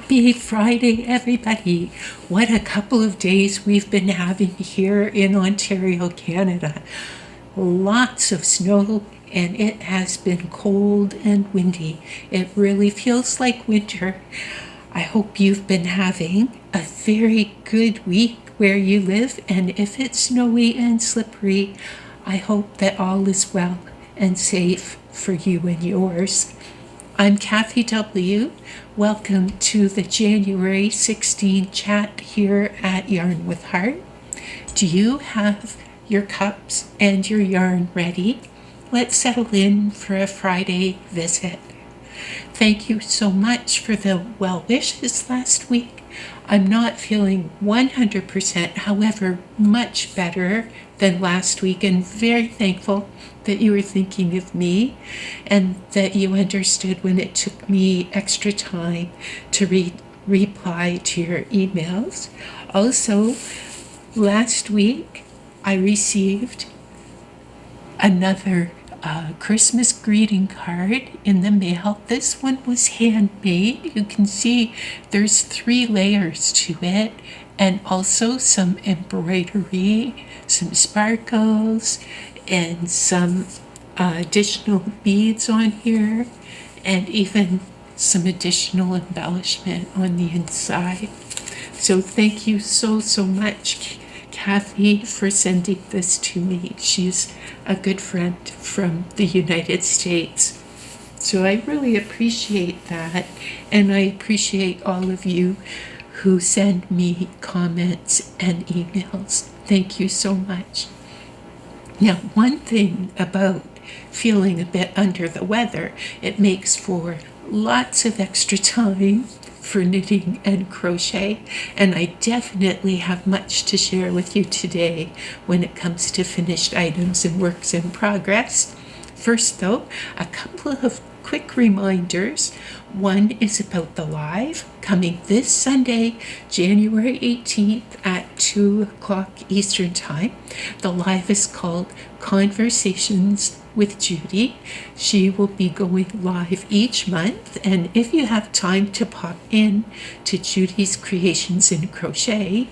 Happy Friday, everybody. What a couple of days we've been having here in Ontario, Canada. Lots of snow, and it has been cold and windy. It really feels like winter. I hope you've been having a very good week where you live, and if it's snowy and slippery, I hope that all is well and safe for you and yours. I'm Kathy W. Welcome to the January 16 chat here at Yarn with Heart. Do you have your cups and your yarn ready? Let's settle in for a Friday visit. Thank you so much for the well wishes last week. I'm not feeling 100%, however, much better than last week, and very thankful that you were thinking of me and that you understood when it took me extra time to reply to your emails. Also, last week I received another Christmas greeting card in the mail. This one was handmade. You can see there's 3 layers to it, and also some embroidery, some sparkles, and some additional beads on here, and even some additional embellishment on the inside. So thank you so much, Kathy, for sending this to me. She's a good friend from the United States. So I really appreciate that, and I appreciate all of you who send me comments and emails. Thank you so much. Now, one thing about feeling a bit under the weather, it makes for lots of extra time for knitting and crochet, and I definitely have much to share with you today when it comes to finished items and works in progress. First though, a couple of quick reminders. One is about the live coming this Sunday, January 18th at 2 o'clock Eastern Time. The live is called Conversations with Judy. She will be going live each month, and if you have time to pop in to Judy's Creations in Crochet,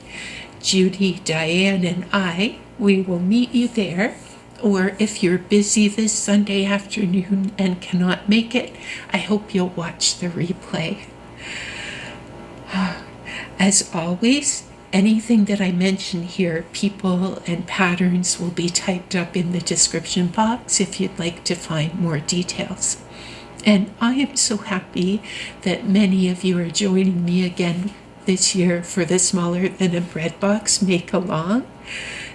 Judy, Diane, and we will meet you there. Or if you're busy this Sunday afternoon and cannot make it, I hope you'll watch the replay. As always, anything that I mention here, people and patterns, will be typed up in the description box if you'd like to find more details. And I am so happy that many of you are joining me again this year for the Smaller Than a Breadbox Make-Along,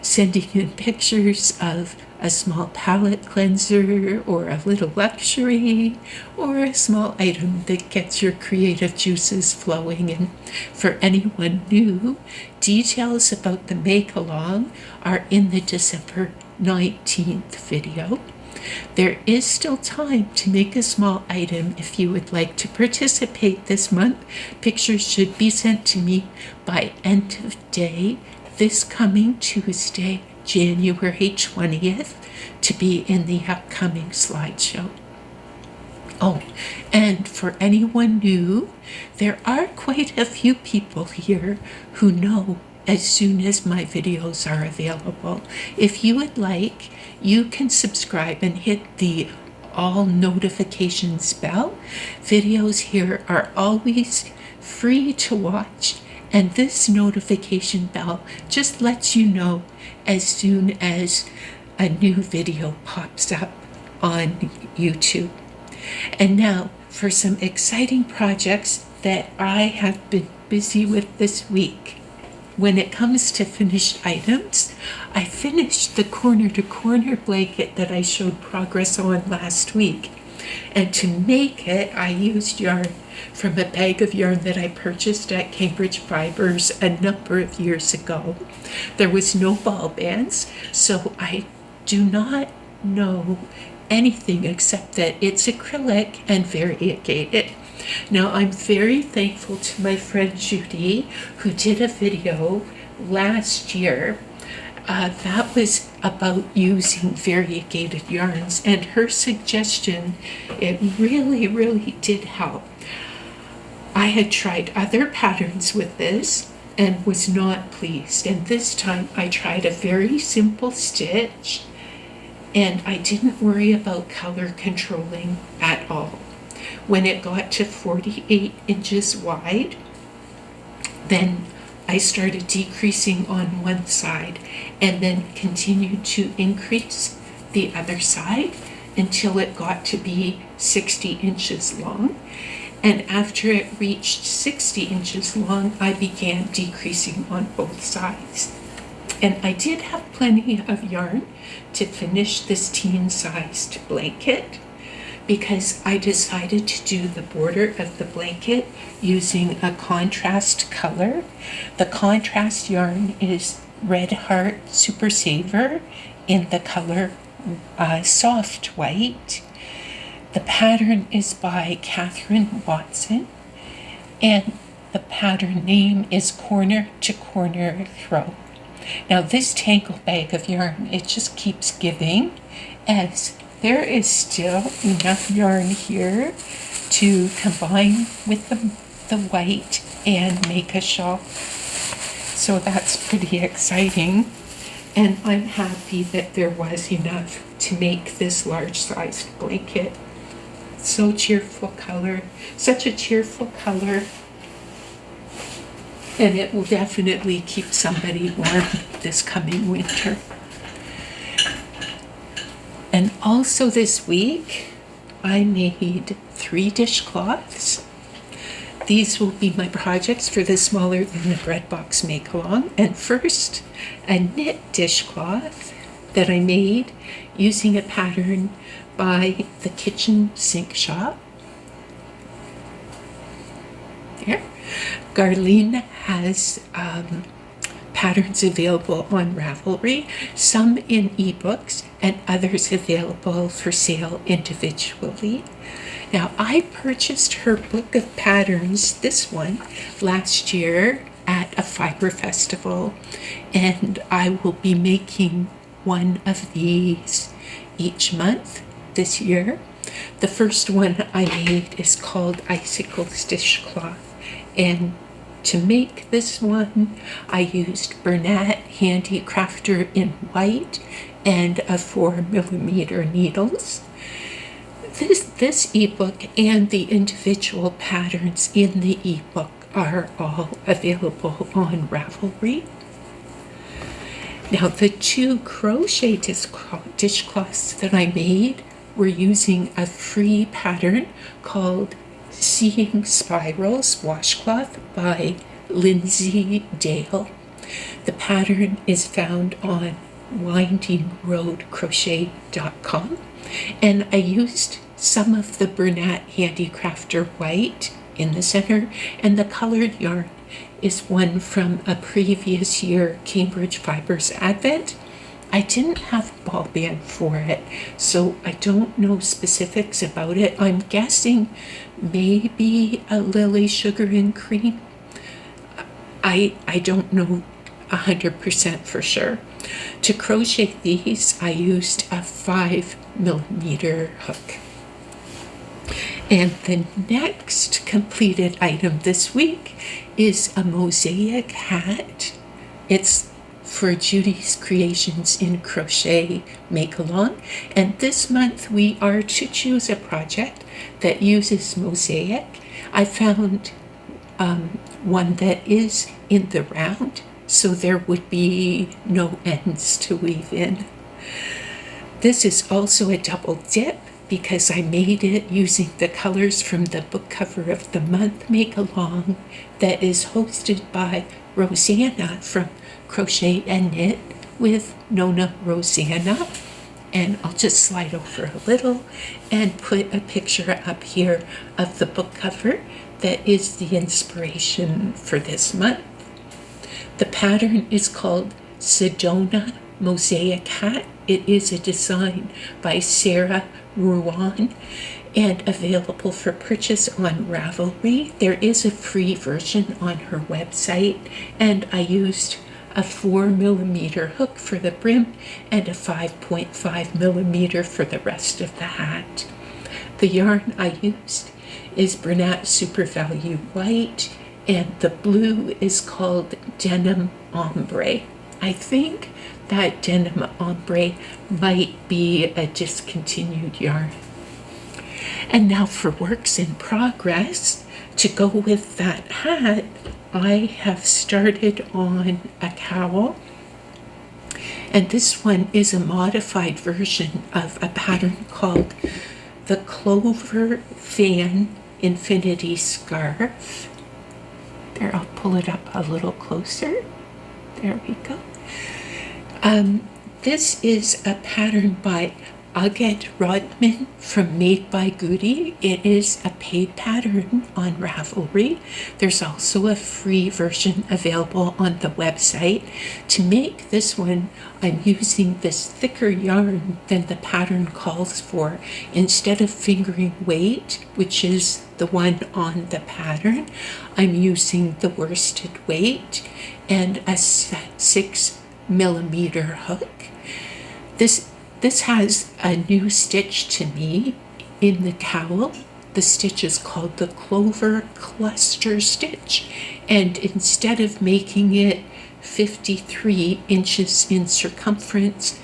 sending in pictures of a small palette cleanser or a little luxury or a small item that gets your creative juices flowing. And for anyone new, details about the make-along are in the December 19th video. There is still time to make a small item if you would like to participate this month. Pictures should be sent to me by end of day this coming Tuesday, January 20th, to be in the upcoming slideshow. Oh, and for anyone new, there are quite a few people here who know as soon as my videos are available. If you would like, you can subscribe and hit the all notifications bell. Videos here are always free to watch, and this notification bell just lets you know as soon as a new video pops up on YouTube. And now for some exciting projects that I have been busy with this week. When it comes to finished items, I finished the corner-to-corner blanket that I showed progress on last week. And to make it, I used yarn from a bag of yarn that I purchased at Cambridge Fibers a number of years ago. There was no ball bands, so I do not know anything except that it's acrylic and variegated. Now, I'm very thankful to my friend Judy, who did a video last year that was about using variegated yarns, and her suggestion, it really did help. I had tried other patterns with this and was not pleased. And this time I tried a very simple stitch and I didn't worry about color controlling at all. When it got to 48 inches wide, then I started decreasing on one side and then continued to increase the other side until it got to be 60 inches long. And after it reached 60 inches long, I began decreasing on both sides. And I did have plenty of yarn to finish this teen-sized blanket because I decided to do the border of the blanket using a contrast color. The contrast yarn is Red Heart Super Saver in the color soft white. The pattern is by Catherine Watson, and the pattern name is Corner to Corner Throw. Now this tangle bag of yarn, it just keeps giving, as there is still enough yarn here to combine with the white and make a shawl. So that's pretty exciting, and I'm happy that there was enough to make this large-sized blanket. So cheerful color, such a cheerful color, and it will definitely keep somebody warm this coming winter. And also this week I made 3 dishcloths. These will be my projects for the smaller than the Breadbox make-along. And first, a knit dishcloth that I made using a pattern by the Kitchen Sink Shop. There. Garlene has patterns available on Ravelry, some in ebooks and others available for sale individually. Now, I purchased her book of patterns, this one, last year at a fiber festival, and I will be making one of these each month this year. The first one I made is called Icicle Dishcloth, and to make this one I used Bernat Handy Crafter in white and a 4mm needles. This ebook and the individual patterns in the ebook are all available on Ravelry. Now, the 2 crochet dishcloths that I made were using a free pattern called Seeing Spirals washcloth by Lindsay Dale. The pattern is found on windingroadcrochet.com, and I used some of the Bernat Handicrafter white in the center, and the colored yarn is one from a previous year Cambridge Fibers Advent. I didn't have ball band for it, so I don't know specifics about it. I'm guessing maybe a Lily Sugar and Cream. I don't know 100% for sure. To crochet these, I used a 5mm hook. And the next completed item this week is a mosaic hat. It's for Judy's Creations in Crochet Make-Along. And this month we are to choose a project that uses mosaic. I found one that is in the round, so there would be no ends to weave in. This is also a double dip because I made it using the colors from the book cover of the month Make-Along that is hosted by Rosanna from Crochet and Knit with Nona Rosanna. And I'll just slide over a little and put a picture up here of the book cover that is the inspiration for this month. The pattern is called Sedona Mosaic Hat. It is a design by Sarah Ruan and available for purchase on Ravelry. There is a free version on her website, and I used a 4mm hook for the brim and a 5.5mm for the rest of the hat. The yarn I used is Bernat Super Value White, and the blue is called Denim Ombre. I think that Denim Ombre might be a discontinued yarn. And now for works in progress. To go with that hat, I have started on a cowl. And this one is a modified version of a pattern called the Clover Fan Infinity Scarf. There, I'll pull it up a little closer. There we go. This is a pattern by Agathe Rodman from Made by Judy. It is a paid pattern on Ravelry. There's also a free version available on the website. To make this one, I'm using this thicker yarn than the pattern calls for. Instead of fingering weight, which is the one on the pattern, I'm using the worsted weight and a 6mm hook. This has a new stitch to me in the cowl. The stitch is called the Clover Cluster Stitch, and instead of making it 53 inches in circumference,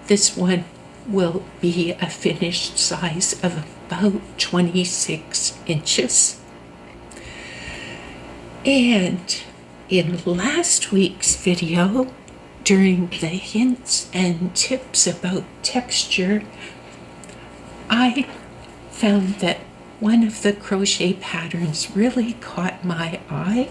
this one will be a finished size of about 26 inches. And in last week's video, during the hints and tips about texture, I found that one of the crochet patterns really caught my eye,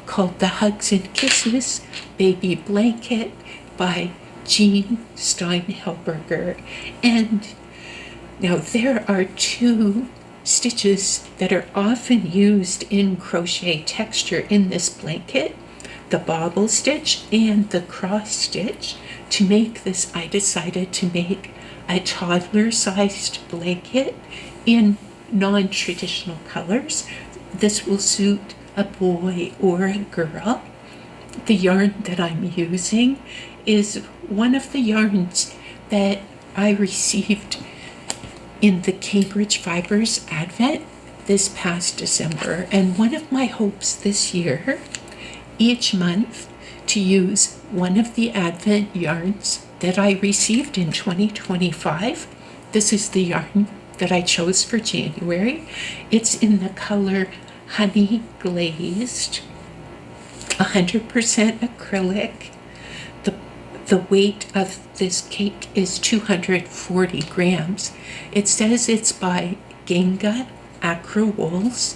called the Hugs and Kisses Baby Blanket by Jeanne Steinhilber. And now there are two stitches that are often used in crochet texture in this blanket, the bobble stitch and the cross stitch. To make this, I decided to make a toddler-sized blanket in non-traditional colors. This will suit a boy or a girl. The yarn that I'm using is one of the yarns that I received in the Cambridge Fibers Advent this past December, and one of my hopes this year, each month, to use one of the Advent yarns that I received in 2025. This is the yarn that I chose for January. It's in the color Honey Glazed, 100% acrylic. The weight of this cake is 240 grams. It says it's by Ganga Acro Wools.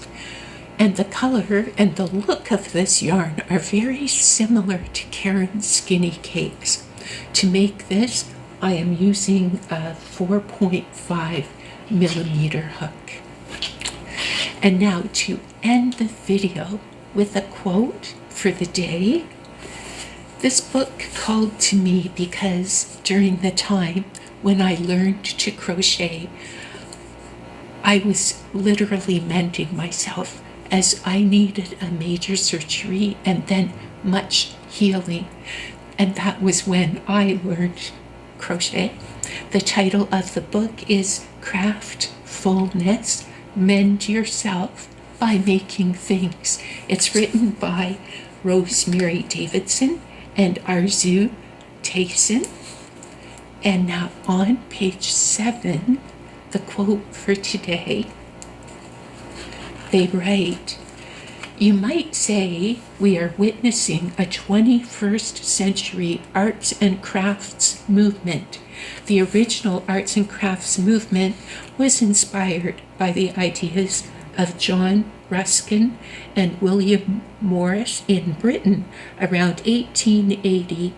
And the color and the look of this yarn are very similar to Karen's Skinny Cakes. To make this, I am using a 4.5mm hook. And now to end the video with a quote for the day. This book called to me because during the time when I learned to crochet, I was literally mending myself, as I needed a major surgery and then much healing. And that was when I learned crochet. The title of the book is Craftfulness, Mend Yourself by Making Things. It's written by Rosemary Davidson and Arzu Tayson. And now on page 7, the quote for today. They write, "You might say we are witnessing a 21st century arts and crafts movement. The original arts and crafts movement was inspired by the ideas of John Ruskin and William Morris in Britain around 1880.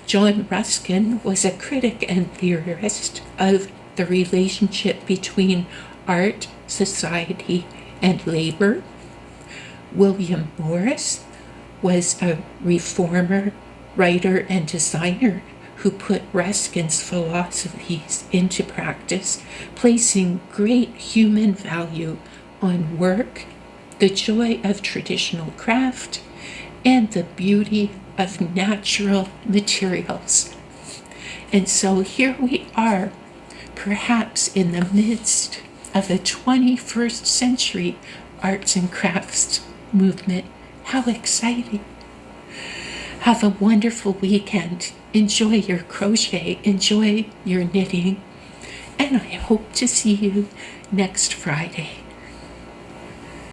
John Ruskin was a critic and theorist of the relationship between art, society, and labor. William Morris was a reformer, writer, and designer who put Ruskin's philosophies into practice, placing great human value on work, the joy of traditional craft, and the beauty of natural materials." And so here we are, perhaps in the midst of the 21st century arts and crafts movement. How exciting! Have a wonderful weekend. Enjoy your crochet, enjoy your knitting, and I hope to see you next Friday.